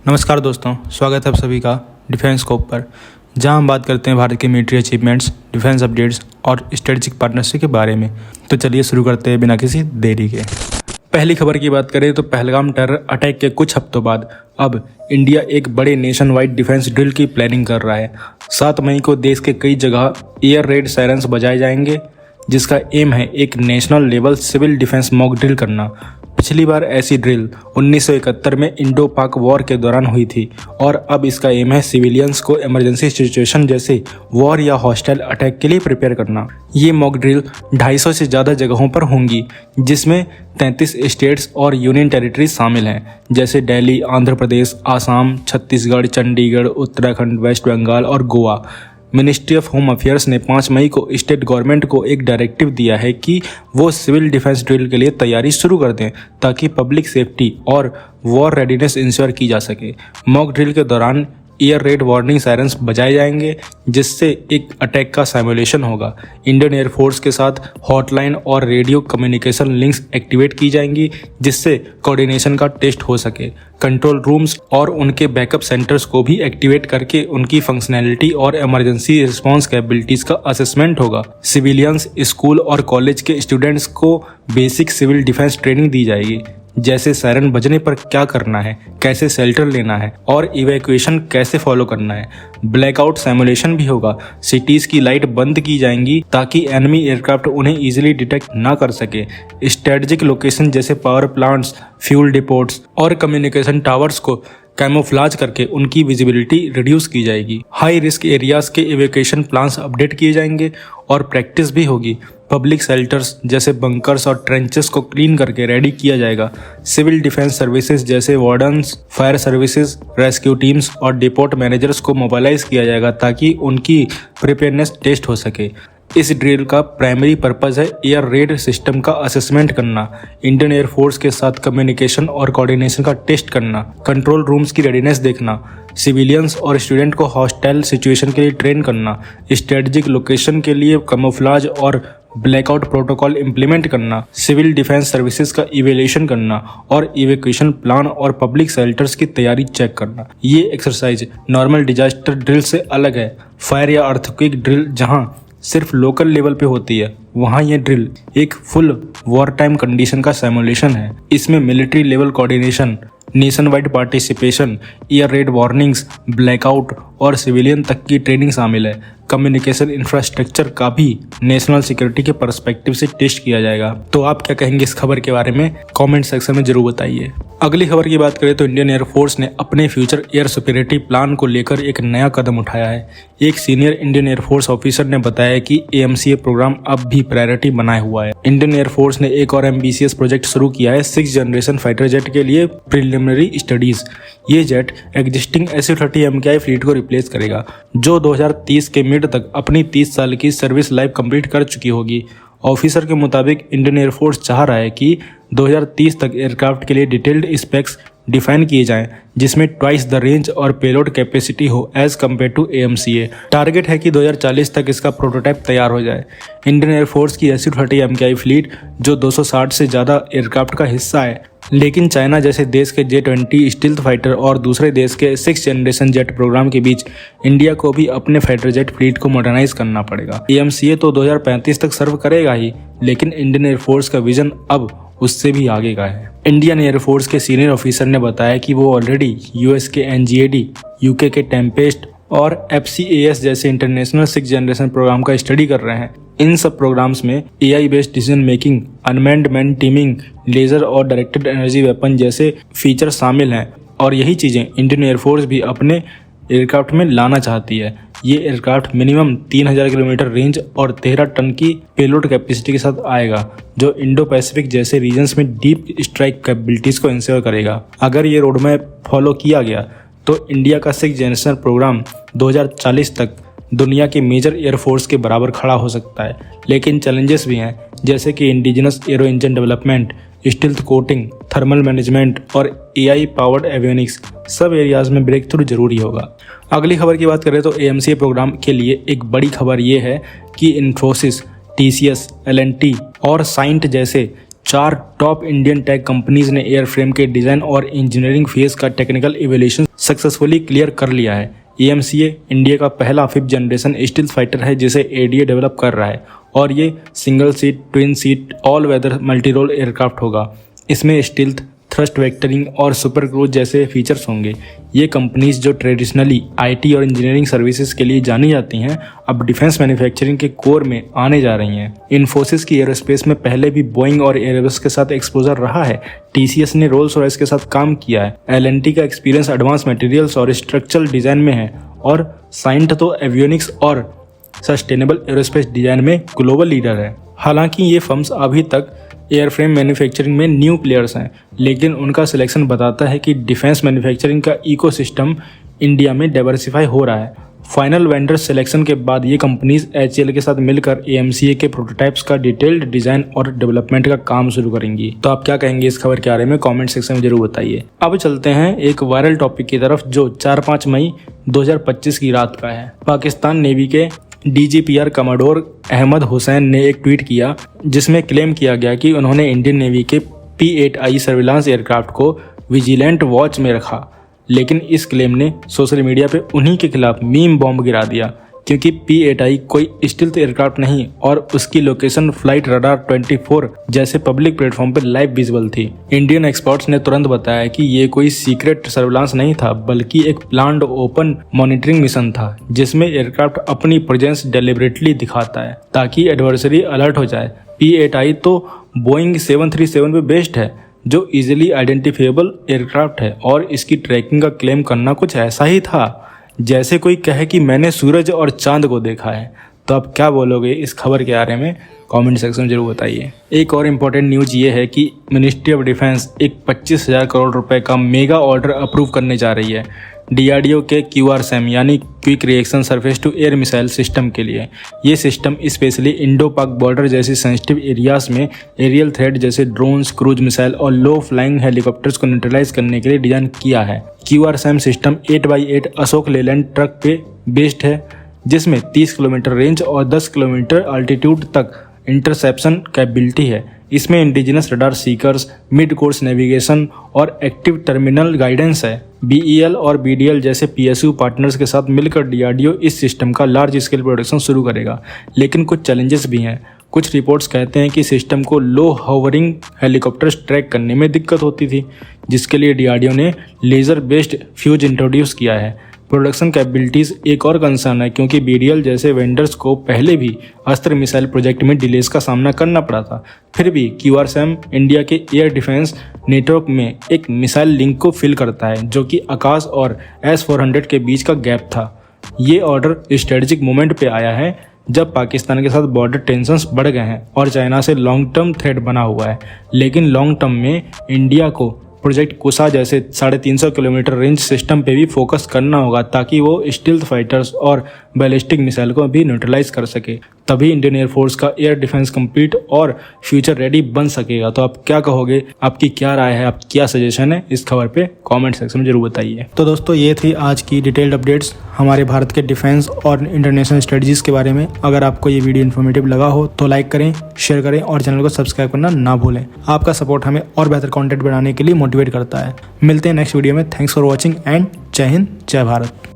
नमस्कार दोस्तों, स्वागत है आप सभी का डिफेंस स्कोप पर, जहां हम बात करते हैं भारत के मिलिट्री अचीवमेंट्स, डिफेंस अपडेट्स और स्ट्रेटेजिक पार्टनरशिप के बारे में। तो चलिए शुरू करते हैं बिना किसी देरी के। पहली खबर की बात करें तो पहलगाम टेरर अटैक के कुछ हफ्तों बाद अब इंडिया एक बड़े नेशन वाइड डिफेंस ड्रिल की प्लानिंग कर रहा है। 7 मई को देश के कई जगह एयर रेड सायरन्स बजाए जाएंगे, जिसका एम है एक national level civil defence mock drill करना। पिछली बार ऐसी ड्रिल 1971 में इंडो पाक वॉर के दौरान हुई थी और अब इसका एम है सिविलियंस को इमरजेंसी सिचुएशन जैसे वॉर या हॉस्टाइल अटैक के लिए प्रिपेयर करना। ये मॉक ड्रिल 250 से ज़्यादा जगहों पर होंगी, जिसमें 33 स्टेट्स और यूनियन टेरिटरीज शामिल हैं, जैसे दिल्ली, आंध्र प्रदेश, आसाम, छत्तीसगढ़, चंडीगढ़, उत्तराखंड, वेस्ट बंगाल और Goa. Ministry of home affairs ने 5 मई को स्टेट गवर्नमेंट को एक डायरेक्टिव दिया है कि वो सिविल डिफेंस ड्रिल के लिए तैयारी शुरू कर दें, ताकि पब्लिक सेफ्टी और वॉर रेडीनेस इंश्योर की जा सके। मॉक ड्रिल के दौरान एयर रेड वार्निंग सायरन्स बजाए जाएंगे, जिससे एक अटैक का सिमुलेशन होगा। इंडियन एयरफोर्स के साथ हॉटलाइन और रेडियो कम्युनिकेशन लिंक्स एक्टिवेट की जाएंगी, जिससे कोऑर्डिनेशन का टेस्ट हो सके। कंट्रोल रूम्स और उनके बैकअप सेंटर्स को भी एक्टिवेट करके उनकी फंक्शनैलिटी और इमरजेंसी रिस्पांस कैपेबिलिटीज का असेसमेंट होगा। सिविलियंस, स्कूल और कॉलेज के स्टूडेंट्स को बेसिक सिविल डिफेंस ट्रेनिंग दी जाएगी, जैसे सायरन बजने पर क्या करना है, कैसे शेल्टर लेना है और इवैक्यूएशन कैसे फॉलो करना है। ब्लैकआउट सिमुलेशन भी होगा। सिटीज की लाइट बंद की जाएंगी ताकि एनिमी एयरक्राफ्ट उन्हें इजीली डिटेक्ट ना कर सके। स्ट्रेटेजिक लोकेशन जैसे पावर प्लांट्स, फ्यूल डिपोट्स और कम्युनिकेशन टावर्स को कैमोफ्लाज करके उनकी विजिबिलिटी रिड्यूस की जाएगी। हाई रिस्क एरियाज के इवैक्यूएशन प्लान्स अपडेट किए जाएंगे और प्रैक्टिस भी होगी। पब्लिक शेल्टर्स जैसे बंकर्स और ट्रेंचेस को क्लीन करके रेडी किया जाएगा। सिविल डिफेंस सर्विसेज जैसे wardens, fire services, rescue teams और डिपोट मैनेजर्स को मोबाइलाइज किया जाएगा, ताकि उनकी प्रिपेयरनेस टेस्ट हो सके। इस ड्रिल का प्राइमरी पर्पस है एयर रेड सिस्टम का असेसमेंट करना, इंडियन एयरफोर्स के साथ कम्युनिकेशन और कोऑर्डिनेशन का टेस्ट करना, कंट्रोल रूम्स की रेडीनेस देखना, सिविलियंस और स्टूडेंट को हॉस्टाइल सिचुएशन के लिए ट्रेन करना, स्ट्रेटेजिक लोकेशन के लिए कैमोफ्लाज और ब्लैकआउट प्रोटोकॉल इंप्लीमेंट करना, सिविल डिफेंस सर्विसेज का इवैल्यूएशन करना और इवैक्यूएशन प्लान और पब्लिक शेल्टर्स की तैयारी चेक करना। ये एक्सरसाइज नॉर्मल डिजास्टर ड्रिल से अलग है। फायर या अर्थक्वेक ड्रिल जहां सिर्फ लोकल लेवल पे होती है, वहाँ ये ड्रिल एक फुल वॉर टाइम कंडीशन का सिमुलेशन है। इसमें military level coordination, nation wide participation, air red warnings, blackout और सिविलियन तक की ट्रेनिंग शामिल है। कम्युनिकेशन इंफ्रास्ट्रक्चर का भी नेशनल सिक्योरिटी के पर्सपेक्टिव से टेस्ट किया जाएगा। तो आप क्या कहेंगे इस खबर के बारे में? कमेंट सेक्शन में जरूर बताइए। अगली खबर की बात करें तो इंडियन एयरफोर्स ने अपने फ्यूचर एयर सुपीरियरिटी प्लान को लेकर एक नया कदम उठाया है। एक सीनियर इंडियन एयरफोर्स ऑफिसर ने बताया कि AMCA प्रोग्राम अब भी प्रायोरिटी बनाए हुआ है। इंडियन एयरफोर्स ने एक और एम्बिशियस प्रोजेक्ट शुरू किया है 6th जनरेशन फाइटर जेट के लिए प्रिलिमिनरी स्टडीज। ये jet existing SU-30 MKI fleet को रिप्लेस करेगा, जो 2030 के मिड तक अपनी 30 साल की सर्विस लाइफ कंप्लीट कर चुकी होगी। ऑफिसर के मुताबिक इंडियन एयरफोर्स चाह रहा है कि 2030 तक एयरक्राफ्ट के लिए डिटेल्ड स्पेक्स डिफाइन किए जाएं, जिसमें ट्वाइस द रेंज और पेलोड कैपेसिटी हो as compared to AMCA। Target है कि 2040 तक इसका प्रोटोटाइप तैयार हो जाए। इंडियन एयरफोर्स की SU-30 MKI फ्लीट, जो 260 से ज़्यादा एयरक्राफ्ट का हिस्सा है, लेकिन चाइना जैसे देश के J-20 स्टील्थ फाइटर और दूसरे देश के 6th जनरेशन जेट प्रोग्राम के बीच इंडिया को भी अपने फाइटर जेट फ्लीट को मॉडर्नाइज करना पड़ेगा। AMCA तो 2035 तक सर्व करेगा ही, लेकिन इंडियन एयरफोर्स का विजन अब उससे भी आगे का है। इंडियन एयरफोर्स के सीनियर ऑफिसर ने बताया कि वो ऑलरेडी US के NGAD, UK के टेम्पेस्ट और FCAS जैसे इंटरनेशनल 6th जनरेशन प्रोग्राम का स्टडी कर रहे हैं। इन सब प्रोग्राम्स में AI based decision making, unmanned man teaming, laser और डायरेक्टेड एनर्जी वेपन जैसे फीचर शामिल हैं, और यही चीज़ें इंडियन एयरफोर्स भी अपने एयरक्राफ्ट में लाना चाहती है। ये एयरक्राफ्ट मिनिमम 3000 किलोमीटर रेंज और 13 टन की पेलोड कैपेसिटी के साथ आएगा, जो इंडो पैसिफिक जैसे रीजन्स में डीप स्ट्राइक कैपेबिलिटीज को इंश्योर करेगा। अगर ये रोड मैप फॉलो किया गया तो इंडिया का 6th जनरेशन प्रोग्राम 2040 तक दुनिया के मेजर एयरफोर्स के बराबर खड़ा हो सकता है। लेकिन चैलेंजेस भी हैं, जैसे कि indigenous arrow engine development, stealth coating, thermal management और AI पावर्ड एवियोनिक्स। सब एरियाज में ब्रेक थ्रू जरूरी होगा। अगली खबर की बात करें तो AMCA प्रोग्राम के लिए एक बड़ी खबर ये है कि इन्फोसिस, TCS, L&T और साइंट जैसे 4 टॉप इंडियन टेक कंपनीज ने एयरफ्रेम के डिजाइन और इंजीनियरिंग फेज का टेक्निकल इवैल्यूएशन सक्सेसफुली क्लियर कर लिया है। EMCA इंडिया का पहला 5th जनरेशन स्टील्थ फाइटर है जिसे ADA डेवलप कर रहा है और ये single seat, twin seat, all weather multi role aircraft होगा। इसमें स्टील्थ, थ्रस्ट वेक्टरिंग और सुपर क्रूज जैसे फीचर्स होंगे। ये कंपनीज जो ट्रेडिशनली IT और इंजीनियरिंग सर्विसेज के लिए जानी जाती हैं, अब डिफेंस मैन्युफैक्चरिंग के कोर में आने जा रही हैं। इन्फोसिस की एरोस्पेस में पहले भी बोइंग और एयरबस के साथ एक्सपोजर रहा है। TCS ने रोल्स रॉयस के साथ काम किया है। L&T का एक्सपीरियंस एडवांस मटेरियल्स और स्ट्रक्चरल डिजाइन में है और साइंट तो एवियोनिक्स और सस्टेनेबल एरोस्पेस डिजाइन में ग्लोबल लीडर है। हालांकि ये फर्म्स अभी तक एयरफ्रेम मैन्युफैक्चरिंग में न्यू प्लेयर्स हैं, लेकिन उनका सिलेक्शन बताता है कि डिफेंस मैन्युफैक्चरिंग का इकोसिस्टम इंडिया में डाइवर्सिफाई हो रहा है। फाइनल वेंडर सिलेक्शन के बाद ये कंपनीज HAL के साथ मिलकर AMCA के प्रोटोटाइप्स का डिटेल्ड डिजाइन और डेवलपमेंट का काम शुरू करेंगी। तो आप क्या कहेंगे इस खबर के बारे में कमेंट सेक्शन में जरूर बताइए। अब चलते हैं एक वायरल टॉपिक की तरफ जो 4-5 मई 2025 की रात का है। पाकिस्तान नेवी के DGPR कमांडोर अहमद हुसैन ने एक ट्वीट किया जिसमें क्लेम किया गया कि उन्होंने इंडियन नेवी के P-8I सर्विलांस एयरक्राफ्ट को विजिलेंट वॉच में रखा, लेकिन इस क्लेम ने सोशल मीडिया पे उन्हीं के खिलाफ मीम बॉम्ब गिरा दिया क्योंकि P-8I कोई स्टील्थ एयरक्राफ्ट नहीं और उसकी लोकेशन फ्लाइट रडार 24 जैसे पब्लिक प्लेटफॉर्म पर लाइव विजिबल थी। इंडियन एक्सपर्ट्स ने तुरंत बताया कि ये कोई सीक्रेट सर्विलांस नहीं था बल्कि एक प्लान्ड ओपन मॉनिटरिंग मिशन था जिसमें एयरक्राफ्ट अपनी प्रेजेंस डेलिबरेटली दिखाता है ताकि एडवर्सरी अलर्ट हो जाए। P-8I तो बोइंग 737 पे बेस्ड है जो इजीली आइडेंटिफिएबल एयरक्राफ्ट है और इसकी ट्रैकिंग का क्लेम करना कुछ ऐसा ही था जैसे कोई कहे कि मैंने सूरज और चांद को देखा है। तो आप क्या बोलोगे इस खबर के बारे में कमेंट सेक्शन में जरूर बताइए। एक और इम्पोर्टेंट न्यूज ये है कि मिनिस्ट्री ऑफ डिफेंस एक 25,000 करोड़ रुपए का मेगा ऑर्डर अप्रूव करने जा रही है DRDO के QRSAM यानी quick reaction surface to air missile system के लिए। ये system specially Indo Pak border जैसी सेंसिटिव एरियाज में एरियल थ्रेट जैसे ड्रोन्स, क्रूज मिसाइल और लो फ्लाइंग हेलीकॉप्टर्स को न्यूट्रलाइज करने के लिए डिजाइन किया है। QRSAM system 8x8 Ashok Leyland truck पे बेस्ड है जिसमें 30 किलोमीटर रेंज और 10 किलोमीटर अल्टीट्यूड तक इंटरसेप्शन कैपेबिलिटी है। इसमें indigenous radar seekers, mid course navigation और एक्टिव टर्मिनल गाइडेंस है। BEL और BDL जैसे PSU पार्टनर्स के साथ मिलकर DRDO इस सिस्टम का लार्ज स्केल प्रोडक्शन शुरू करेगा, लेकिन कुछ चैलेंजेस भी हैं। कुछ रिपोर्ट्स कहते हैं कि सिस्टम को लो होवरिंग हेलीकॉप्टर्स ट्रैक करने में दिक्कत होती थी, जिसके लिए DRDO ने लेज़र बेस्ड फ्यूज इंट्रोड्यूस किया है। प्रोडक्शन कैपेबिलिटीज़ एक और कंसर्न है क्योंकि BDL जैसे वेंडर्स को पहले भी अस्त्र मिसाइल प्रोजेक्ट में डिलेस का सामना करना पड़ा था। फिर भी QRSAM इंडिया के एयर डिफेंस नेटवर्क में एक मिसाइल लिंक को फिल करता है जो कि आकाश और S-400 के बीच का गैप था। ये ऑर्डर स्ट्रेटेजिक मोमेंट पे आया है जब पाकिस्तान के साथ बॉर्डर टेंशंस बढ़ गए हैं और चाइना से लॉन्ग टर्म थ्रेट बना हुआ है, लेकिन लॉन्ग टर्म में इंडिया को प्रोजेक्ट कुसा जैसे 350 किलोमीटर रेंज सिस्टम पे भी फोकस करना होगा ताकि वो स्टील्थ फाइटर्स और बैलिस्टिक मिसाइल को भी न्यूट्रलाइज कर सके। तभी इंडियन एयरफोर्स का एयर डिफेंस कंप्लीट और फ्यूचर रेडी बन सकेगा। तो आप क्या कहोगे, आपकी क्या राय है, आप क्या सजेशन है इस खबर पे कमेंट सेक्शन में जरूर बताइए। तो दोस्तों ये थी आज की डिटेल्ड अपडेट्स हमारे भारत के डिफेंस और इंटरनेशनल स्ट्रेटजीज के बारे में। अगर आपको ये वीडियो इन्फॉर्मेटिव लगा हो तो लाइक करें, शेयर करें और चैनल को सब्सक्राइब करना ना भूलें। आपका सपोर्ट हमें और बेहतर कंटेंट बनाने के लिए मोटिवेट करता है। मिलते हैं नेक्स्ट वीडियो में। थैंक्स फॉर वॉचिंग एंड जय हिंद, जय भारत।